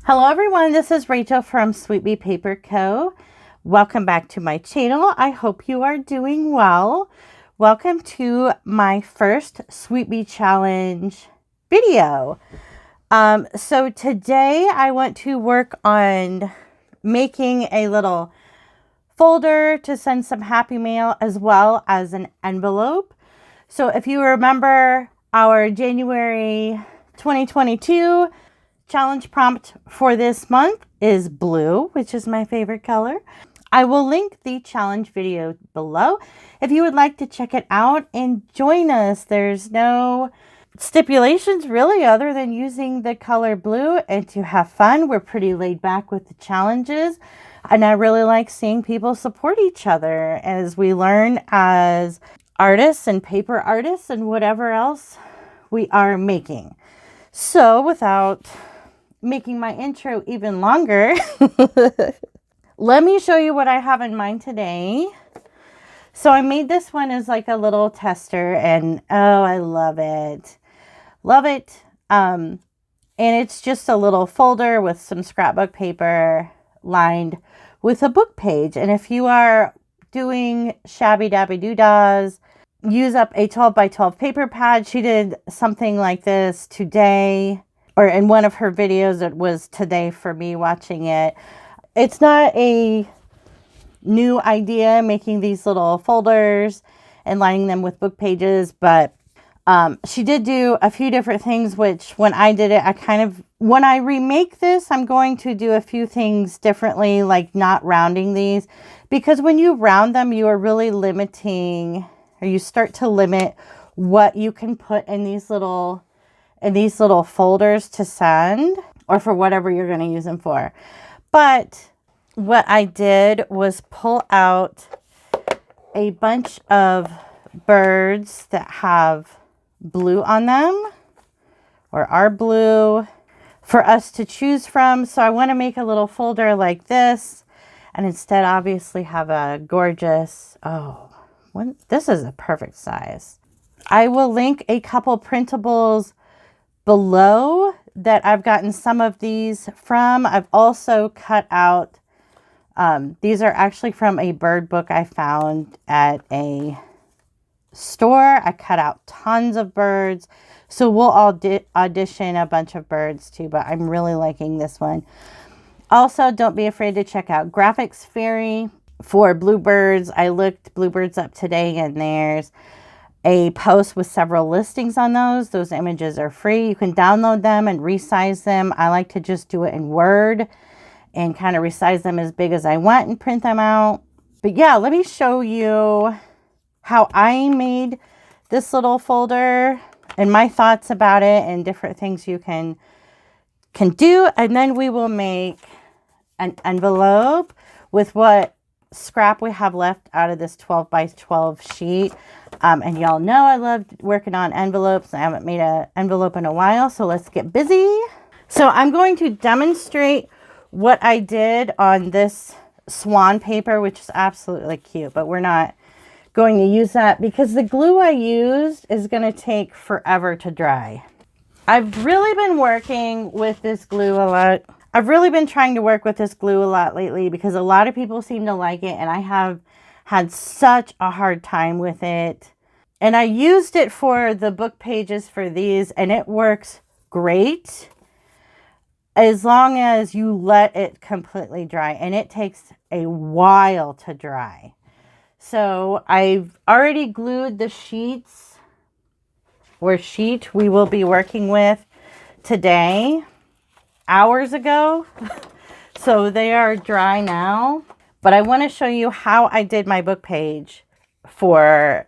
Hello everyone, this is Rachel from Sweet Bee Paper Co. Welcome back to my channel. I hope you are doing well. Welcome to my first Sweet Bee Challenge video. So today I want to work on making a little folder to send some happy mail as well as an envelope. So if you remember, our January 2022 challenge prompt for this month is blue, which is my favorite color. I will link the challenge video below if you would like to check it out and join us. There's no stipulations really other than using the color blue and to have fun. We're pretty laid back with the challenges, and I really like seeing people support each other as we learn as artists and paper artists and whatever else we are making. So without making my intro even longer, let me show you what I have in mind today. So I made this one as like a little tester, and oh, I love it. Love it. And it's just a little folder with some scrapbook paper lined with a book page. And if you are doing shabby dabby doodahs, use up a 12 by 12 paper pad. She did something like this today, or in one of her videos. It was today for me watching it. It's not a new idea making these little folders and lining them with book pages, but she did do a few different things, which when I did it, when I remake this, I'm going to do a few things differently, like not rounding these, because when you round them, you are really limiting, or you start to limit what you can put in these little folders to send, or for whatever you're going to use them for. But what I did was pull out a bunch of birds that have blue on them, or are blue, for us to choose from. So I want to make a little folder like this, and instead obviously have a gorgeous, this is a perfect size. I will link a couple printables below that I've gotten some of these from. I've also cut out, these are actually from a bird book I found at a store. I cut out tons of birds. So we'll all audition a bunch of birds too, but I'm really liking this one. Also, don't be afraid to check out Graphics Fairy for bluebirds. I looked bluebirds up today, and there's a post with several listings on those. Those images are free. You can download them and resize them. I like to just do it in Word and kind of resize them as big as I want and print them out. But yeah, let me show you how I made this little folder and my thoughts about it and different things you can do. And then we will make an envelope with what scrap we have left out of this 12 by 12 sheet. And y'all know I love working on envelopes. I haven't made an envelope in a while, so let's get busy. So I'm going to demonstrate what I did on this swan paper, which is absolutely cute, but we're not going to use that because the glue I used is going to take forever to dry. I've really been working with this glue a lot. I've really been trying to work with this glue a lot lately because a lot of people seem to like it, and I have had such a hard time with it. And I used it for the book pages for these, and it works great as long as you let it completely dry, and it takes a while to dry. So I've already glued the sheets, or sheet we will be working with today, hours ago. So they are dry now, but I want to show you how I did my book page for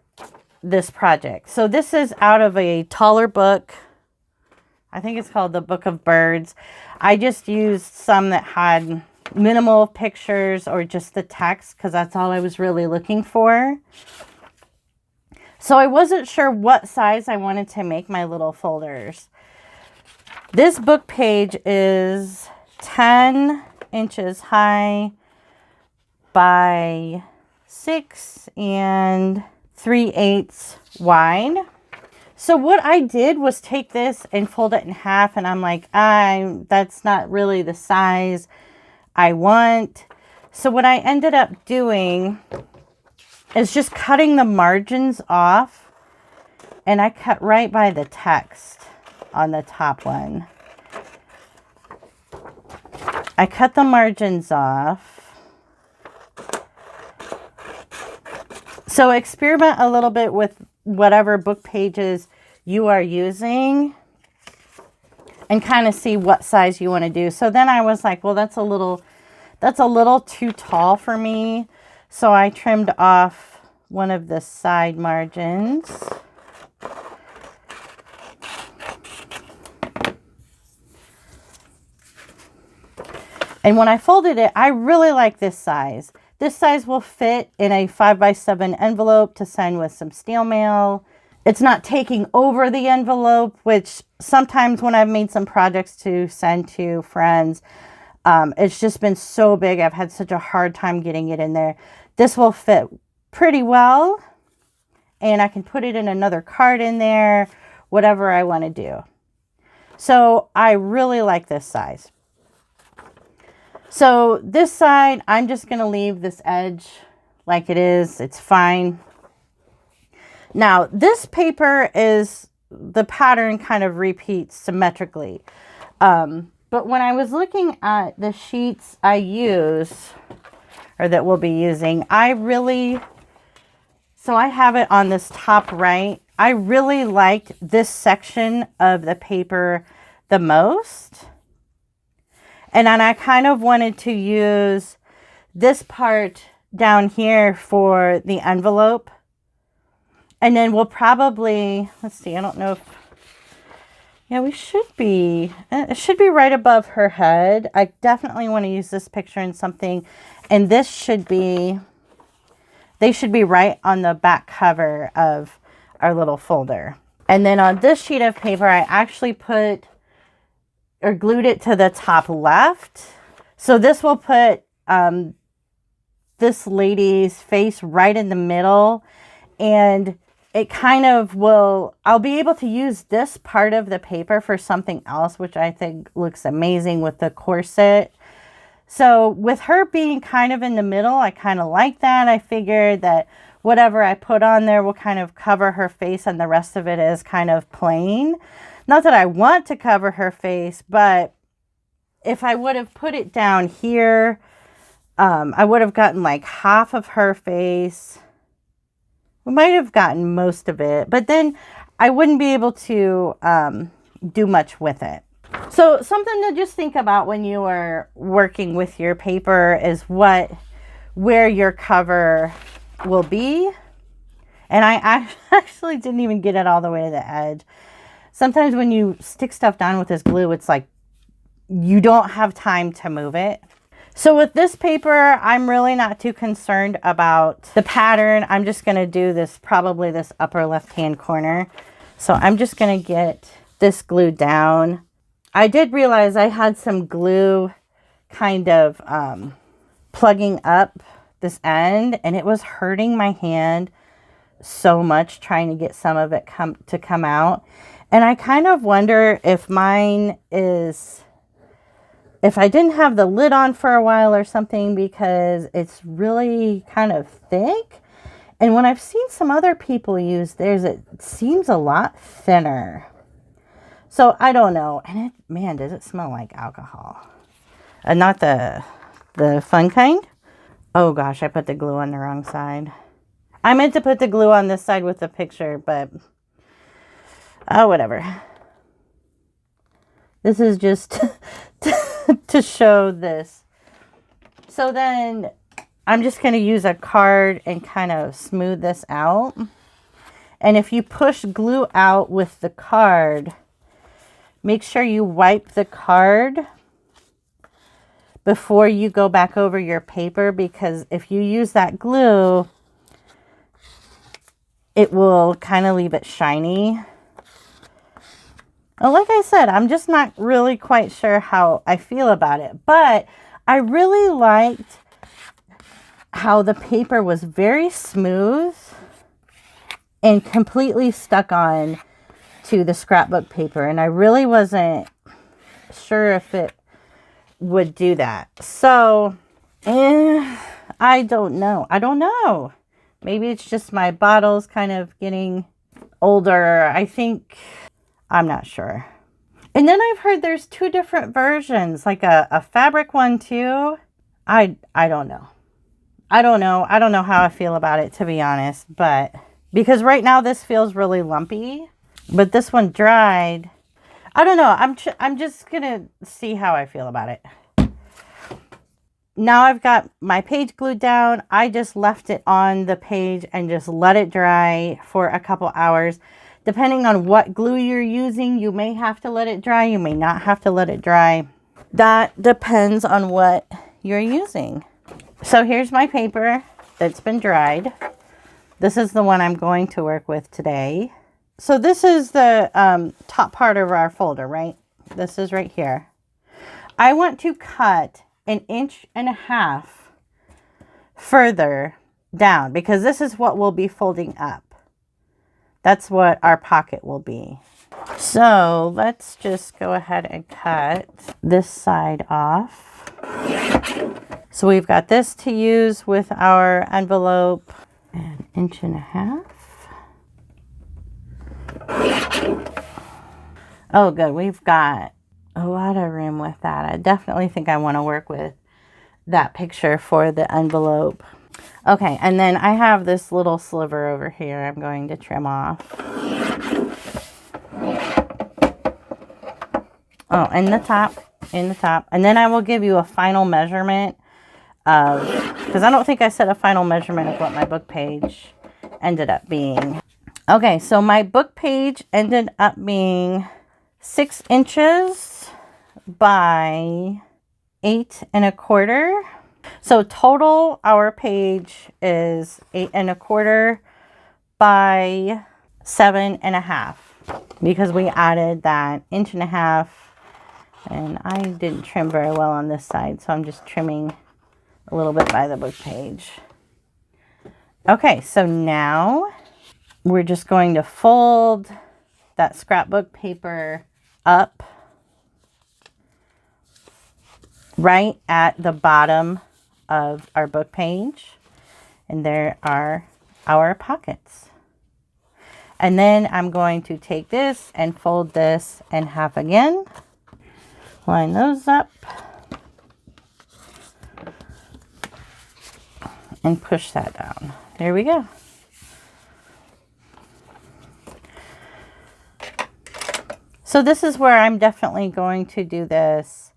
this project. So this is out of a taller book. I think it's called the Book of Birds. I just used some that had minimal pictures or just the text because that's all I was really looking for. So I wasn't sure what size I wanted to make my little folders. This book page is 10 inches high by 6 and 3/8 wide. So what I did was take this and fold it in half, and I'm like, that's not really the size I want. So what I ended up doing is just cutting the margins off, and I cut right by the text on the top one. I cut the margins off. So experiment a little bit with whatever book pages you are using and kind of see what size you want to do. So then I was like, well, that's a little too tall for me. So I trimmed off one of the side margins. And when I folded it, I really like this size. This size will fit in a 5x7 envelope to send with some snail mail. It's not taking over the envelope, which sometimes when I've made some projects to send to friends, it's just been so big. I've had such a hard time getting it in there. This will fit pretty well, and I can put it in another card in there, whatever I want to do. So I really like this size. So this side, I'm just going to leave this edge like it is. It's fine. Now, this paper is, the pattern kind of repeats symmetrically. But when I was looking at the sheets I use, or that we'll be using, so I have it on this top right. I really liked this section of the paper the most. And then I kind of wanted to use this part down here for the envelope. And then we'll probably, let's see, I don't know if, yeah, we should be, it should be right above her head. I definitely want to use this picture in something. And this should be, they should be right on the back cover of our little folder. And then on this sheet of paper, I actually put or glued it to the top left. So this will put this lady's face right in the middle, and it kind of will, I'll be able to use this part of the paper for something else, which I think looks amazing with the corset. So with her being kind of in the middle, I kind of like that. I figured that whatever I put on there will kind of cover her face, and the rest of it is kind of plain. Not that I want to cover her face, but if I would have put it down here, I would have gotten like half of her face. We might have gotten most of it, but then I wouldn't be able to do much with it. So something to just think about when you are working with your paper is where your cover will be. And I actually didn't even get it all the way to the edge. Sometimes when you stick stuff down with this glue, it's like you don't have time to move it. So with this paper, I'm really not too concerned about the pattern. I'm just going to do this, probably this upper left-hand corner. So I'm just going to get this glued down. I did realize I had some glue kind of plugging up this end, and it was hurting my hand so much trying to get some of it to come out. And I kind of wonder if mine is, if I didn't have the lid on for a while or something, because it's really kind of thick. And when I've seen some other people use theirs, it seems a lot thinner. So I don't know. And man, does it smell like alcohol. Not the fun kind. Oh gosh, I put the glue on the wrong side. I meant to put the glue on this side with the picture, but oh, whatever. This is just to show this. So then I'm just going to use a card and kind of smooth this out. And if you push glue out with the card, make sure you wipe the card before you go back over your paper, because if you use that glue, it will kind of leave it shiny. Well, like I said, I'm just not really quite sure how I feel about it, but I really liked how the paper was very smooth. and completely stuck on to the scrapbook paper. And I really wasn't sure if it would do that. So, I don't know. I don't know. Maybe it's just my bottles kind of getting older. I think, I'm not sure. And then I've heard there's 2 different versions, like a fabric one too. I don't know. I don't know. I don't know how I feel about it, to be honest. But because right now this feels really lumpy, but this one dried. I don't know. I'm just going to see how I feel about it. Now I've got my page glued down. I just left it on the page and just let it dry for a couple hours. Depending on what glue you're using, you may have to let it dry. You may not have to let it dry. That depends on what you're using. So here's my paper that's been dried. This is the one I'm going to work with today. So this is the top part of our folder, right? This is right here. I want to cut 1.5 inches further down because this is what we'll be folding up. That's what our pocket will be. So let's just go ahead and cut this side off. So we've got this to use with our envelope. 1.5 inches. Oh, good. We've got a lot of room with that. I definitely think I want to work with that picture for the envelope. Okay, and then I have this little sliver over here I'm going to trim off. Oh, in the top. And then I will give you a final measurement of, because I don't think I set a final measurement of what my book page ended up being. Okay, so my book page ended up being 6 inches by 8.25. So total, our page is 8.25 by 7.5 because we added that 1.5 inches, and I didn't trim very well on this side, so I'm just trimming a little bit by the book page. Okay, so now we're just going to fold that scrapbook paper up right at the bottom of our book page, and there are our pockets. And then I'm going to take this and fold this in half again, line those up, and push that down. There we go. So this is where I'm definitely going to do this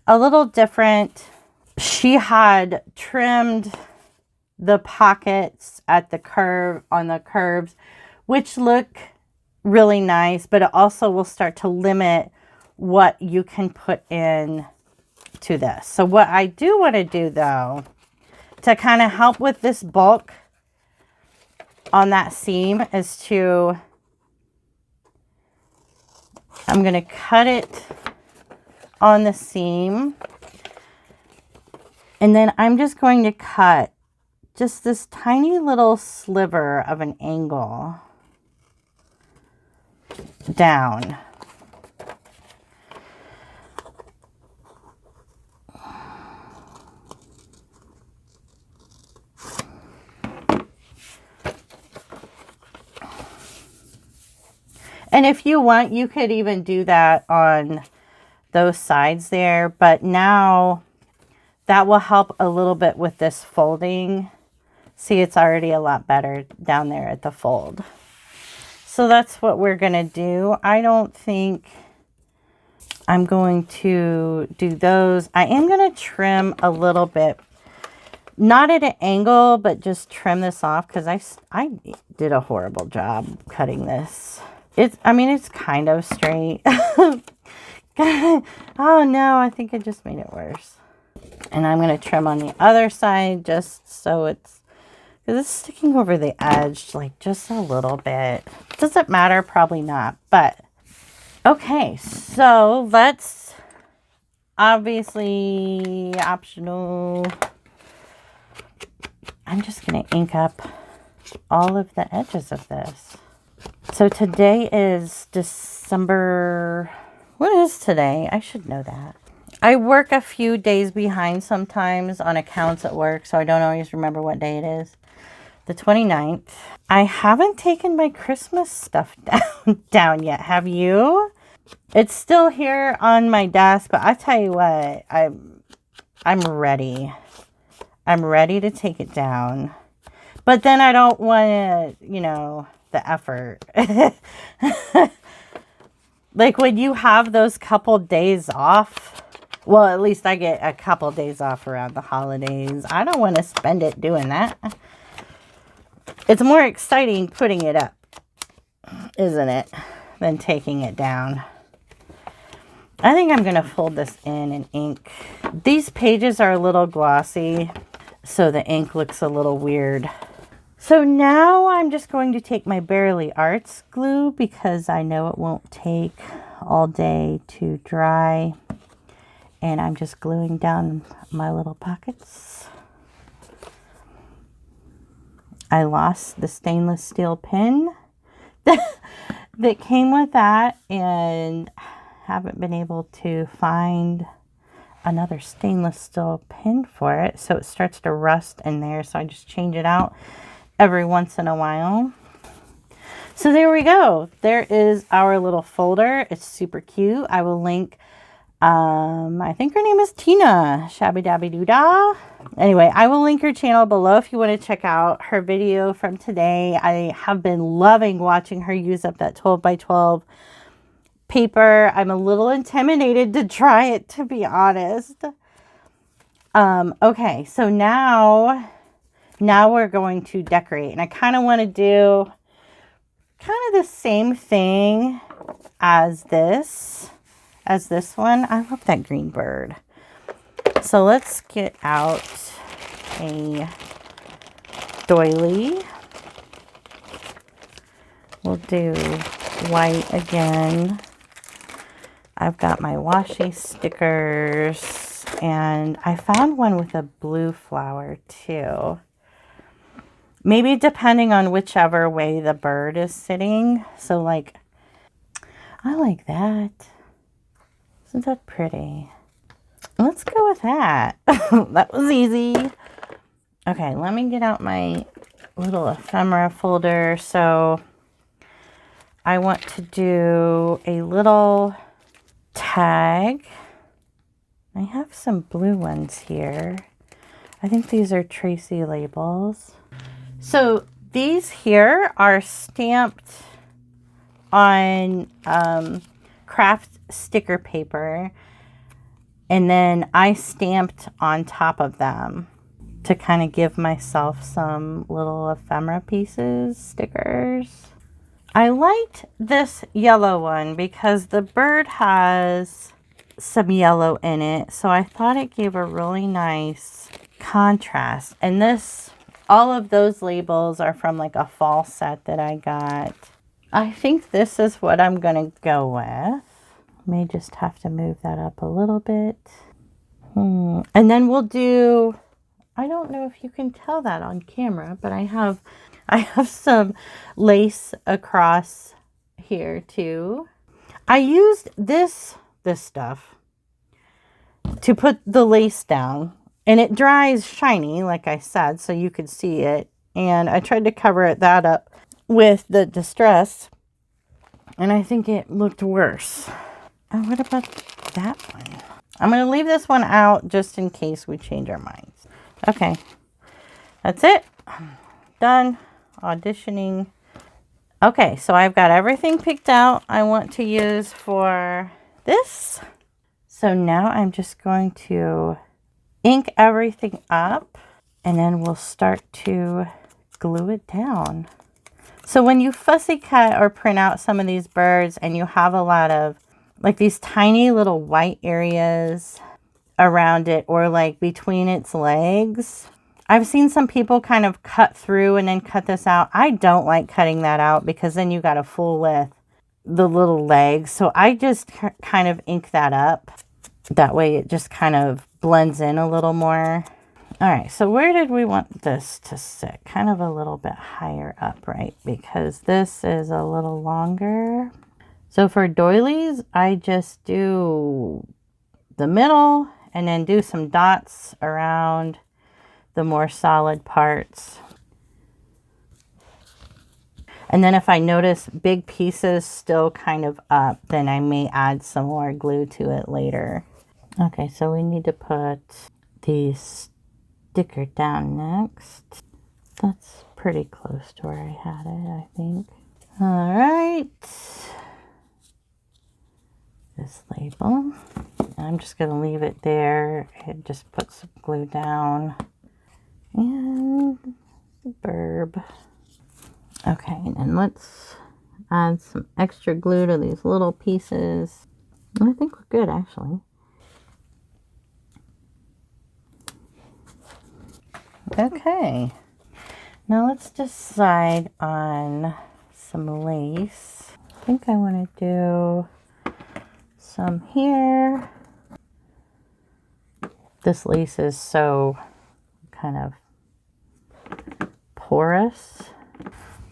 a little different. She had trimmed the pockets at the curve, on the curves, which look really nice, but it also will start to limit what you can put in to this. So what I do want to do though, to kind of help with this bulk on that seam, is to, I'm going to cut it on the seam, and then I'm just going to cut just this tiny little sliver of an angle down. And if you want, you could even do that on those sides there, but now that will help a little bit with this folding. See, it's already a lot better down there at the fold. So that's what we're going to do. I don't think I'm going to do those. I am going to trim a little bit, not at an angle, but just trim this off because I did a horrible job cutting this. I mean, it's kind of straight. Oh no, I think I just made it worse. And I'm going to trim on the other side just so it's, because it's sticking over the edge like just a little bit. Does it matter? Probably not. But okay, so let's, obviously optional, I'm just going to ink up all of the edges of this. So today is December. What is today? I should know that. I work a few days behind sometimes on accounts at work, so I don't always remember what day it is. The 29th. I haven't taken my Christmas stuff down yet. Have you? It's still here on my desk, but I tell you what, I'm ready. I'm ready to take it down. But then I don't want to, you know, the effort. Like when you have those couple days off, well, at least I get a couple days off around the holidays. I don't want to spend it doing that. It's more exciting putting it up, isn't it, than taking it down. I think I'm going to fold this in ink. These pages are a little glossy, so the ink looks a little weird. So now I'm just going to take my Barely Arts glue because I know it won't take all day to dry. And I'm just gluing down my little pockets. I lost the stainless steel pin that came with that and haven't been able to find another stainless steel pin for it. So it starts to rust in there. So I just change it out every once in a while. So there we go. There is our little folder. It's super cute. I will link, I think her name is Tina, Shabby Dabby Doo-Dah. Anyway, I will link her channel below if you want to check out her video from today. I have been loving watching her use up that 12 by 12 paper. I'm a little intimidated to try it, to be honest. Okay, so now we're going to decorate, and I kind of want to do kind of the same thing as this one. I love that green bird. So let's get out a doily. We'll do white again. I've got my washi stickers, and I found one with a blue flower too. Maybe depending on whichever way the bird is sitting. So like, I like that. Isn't that pretty? Let's go with that. That was easy. Okay, let me get out my little ephemera folder. So I want to do a little tag. I have some blue ones here. I think these are Tracy labels. So these here are stamped on craft sticker paper, and then I stamped on top of them to kind of give myself some little ephemera pieces, stickers. I liked this yellow one because the bird has some yellow in it, so I thought it gave a really nice contrast. And this, all of those labels are from like a fall set that I got. I think this is what I'm gonna go with. May just have to move that up a little bit. And then we'll do, I don't know if you can tell that on camera, but I have some lace across here too. I used this stuff to put the lace down, and it dries shiny, like I said, so you could see it. And I tried to cover that up with the distress, and I think it looked worse. And what about that one? I'm going to leave this one out just in case we change our minds. Okay, that's it. Done auditioning. Okay, so I've got everything picked out I want to use for this. So now I'm just going to ink everything up, and then we'll start to glue it down. So when you fussy cut or print out some of these birds and you have a lot of like these tiny little white areas around it, or like between its legs, I've seen some people kind of cut through and then cut this out. I don't like cutting that out because then you got to fool with the little legs. So I just kind of ink that up. That way it just kind of blends in a little more. All right, so where did we want this to sit? Kind of a little bit higher up, right? Because this is a little longer. So for doilies, I just do the middle and then do some dots around the more solid parts. And then if I notice big pieces still kind of up, then I may add some more glue to it later. Okay, so we need to put the sticker down next. That's pretty close to where I had it, I think. All right. This label. I'm just going to leave it there and just put some glue down. And the burb. Okay, and then let's add some extra glue to these little pieces. I think we're good, actually. Okay, now let's decide on some lace. I think I want to do some here. This lace is so kind of porous.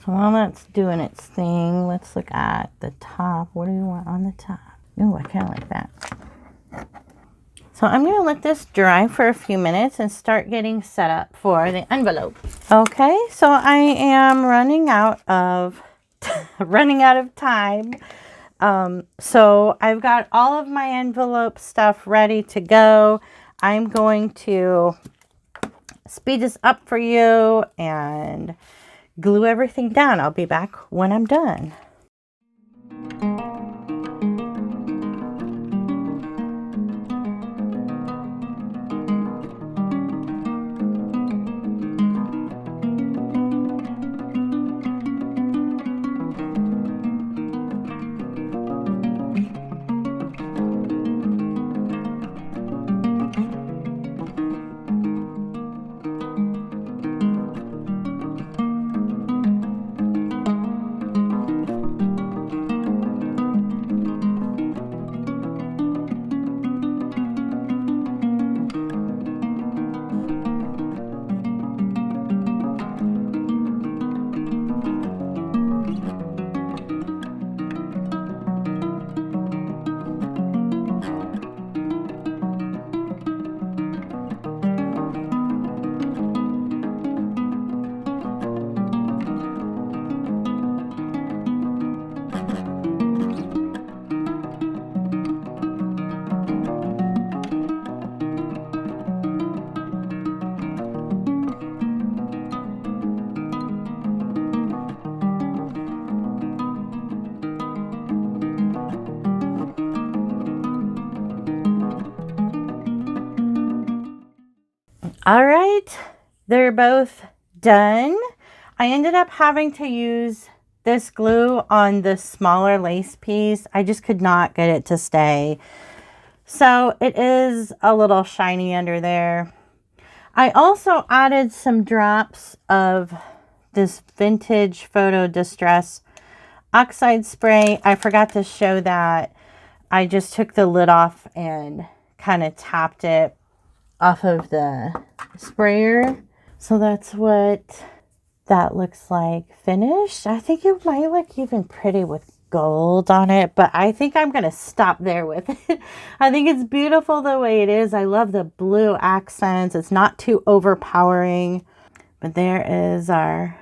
So while that's doing its thing, let's look at the top. What do we want on the top? Oh, I kind of like that. So I'm going to let this dry for a few minutes and start getting set up for the envelope. Okay, so I am running out of time. So I've got all of my envelope stuff ready to go. I'm going to speed this up for you and glue everything down. I'll be back when I'm done. All right, they're both done. I ended up having to use this glue on the smaller lace piece. I just could not get it to stay. So it is a little shiny under there. I also added some drops of this vintage photo distress oxide spray. I forgot to show that. I just took the lid off and kind of tapped it off of the sprayer. So that's what that looks like finished. I think it might look even pretty with gold on it, but I think I'm going to stop there with it. I think it's beautiful the way it is. I love the blue accents. It's not too overpowering. But there is our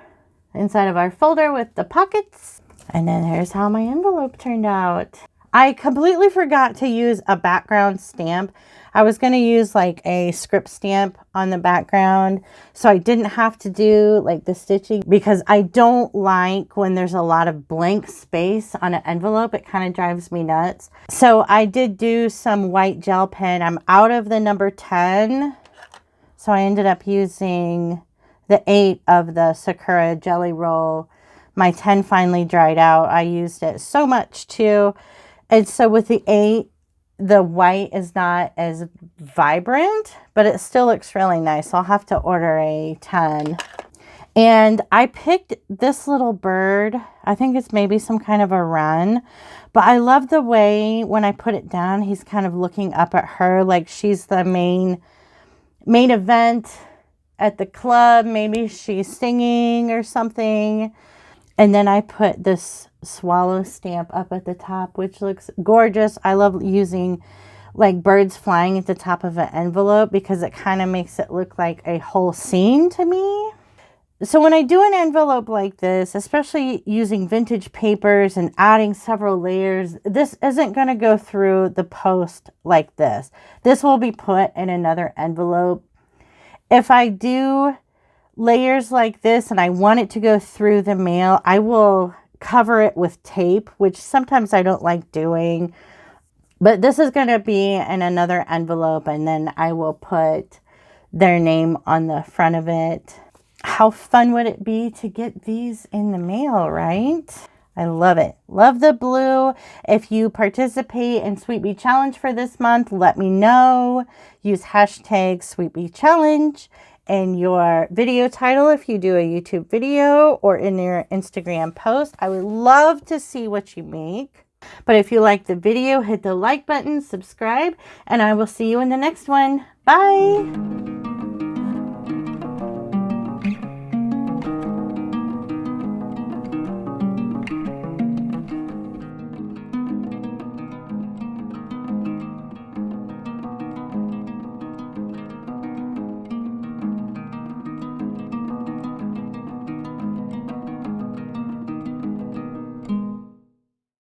inside of our folder with the pockets. And then here's how my envelope turned out. I completely forgot to use a background stamp. I was going to use like a script stamp on the background so I didn't have to do like the stitching, because I don't like when there's a lot of blank space on an envelope. It kind of drives me nuts. So I did do some white gel pen. I'm out of the number 10. So I ended up using the 8 of the Sakura Jelly Roll. My 10 finally dried out. I used it so much too. And so with the 8, the white is not as vibrant, but it still looks really nice. So I'll have to order a 10. And I picked this little bird. I think it's maybe some kind of a wren. But I love the way when I put it down, he's kind of looking up at her like she's the main event. at the club. Maybe she's singing or something. And then I put this swallow stamp up at the top, which looks gorgeous. I love using like birds flying at the top of an envelope because it kind of makes it look like a whole scene to me. So when I do an envelope like this, especially using vintage papers and adding several layers, this isn't going to go through the post like this. This will be put in another envelope. If I do layers like this and I want it to go through the mail, I will cover it with tape, which sometimes I don't like doing. But this is going to be in another envelope, and then I will put their name on the front of it. How fun would it be to get these in the mail, right? I love it. Love the blue. If you participate in Sweet Bee Challenge for this month, let me know. Use hashtag sweetbeechallenge in your video title if you do a YouTube video or in your Instagram post. I would love to see what you make. But if you like the video, hit the like button, subscribe, and I will see you in the next one. Bye!